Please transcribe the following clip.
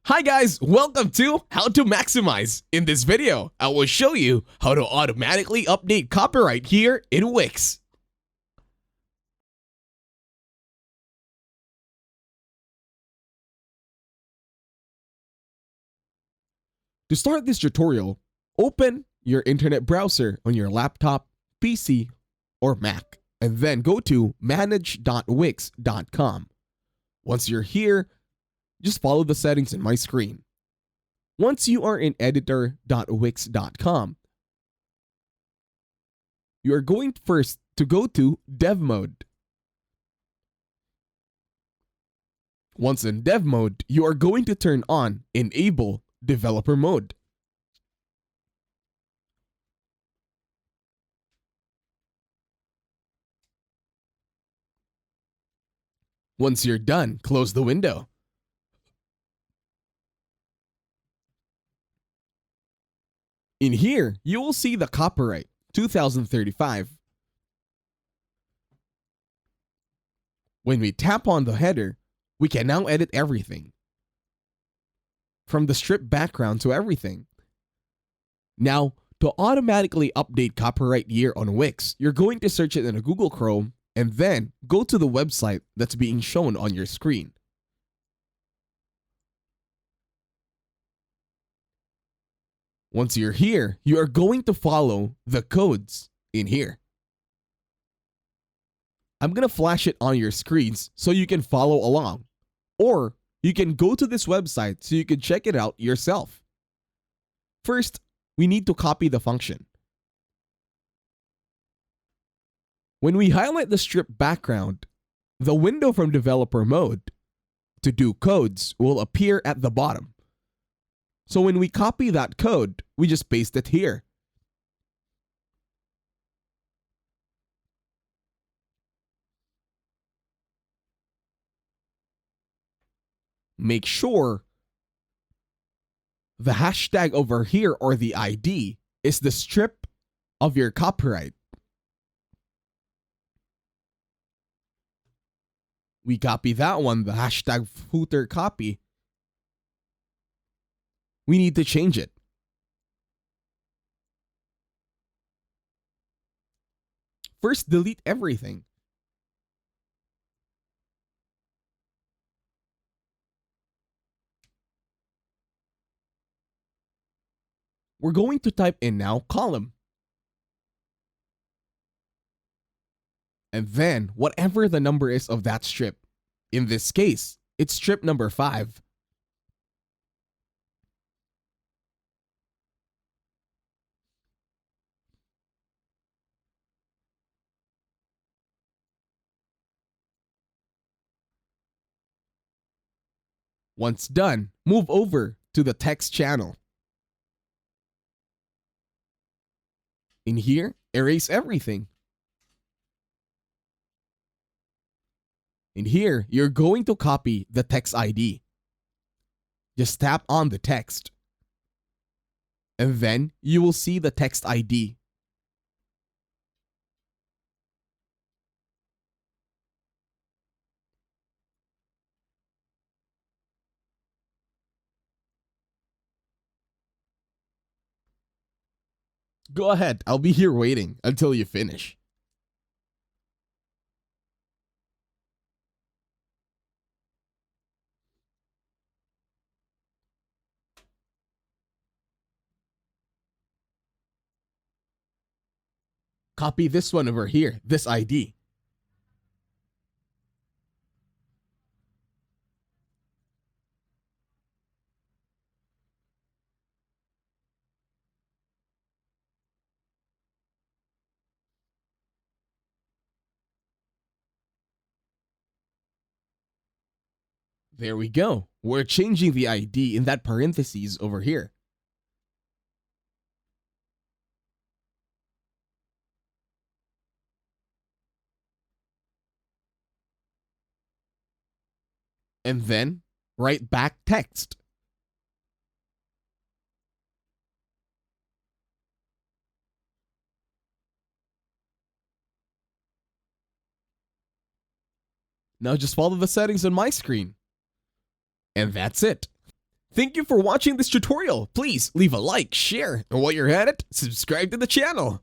Hi guys, welcome to How to Maximize. In this video, I will show you how to automatically update copyright here in Wix. To start this tutorial, open your internet browser on your laptop, PC, or Mac, and then go to manage.wix.com. Once you're here, just follow the settings in my screen. Once you are in editor.wix.com, you are going first to go to Dev Mode. Once in Dev Mode, you are going to turn on Enable Developer Mode. Once you're done, close the window. In here, you will see the copyright 2035. When we tap on the header, we can now edit everything, from the strip background to everything. Now, to automatically update copyright year on Wix, you're going to search it in a Google Chrome and then go to the website that's being shown on your screen. Once you're here, you are going to follow the codes in here. I'm going to flash it on your screens so you can follow along. Or you can go to this website so you can check it out yourself. First, we need to copy the function. When we highlight the strip background, the window from developer mode to do codes will appear at the bottom. So when we copy that code, we just paste it here. Make sure the hashtag over here or the ID is the strip of your copyright. We copy that one, the hashtag footer copy. We need to change it. First, delete everything. We're going to type in now column. And then whatever the number is of that strip. In this case, it's strip number 5. Once done, move over to the text channel. In here, erase everything. In here, you're going to copy the text ID. Just tap on the text. And then you will see the text ID. Go ahead, I'll be here waiting until you finish. Copy this one over here, this ID. There we go. We're changing the ID in that parentheses over here. And then write back text. Now just follow the settings on my screen. And that's it. Thank you for watching this tutorial. Please leave a like, share, and while you're at it, subscribe to the channel.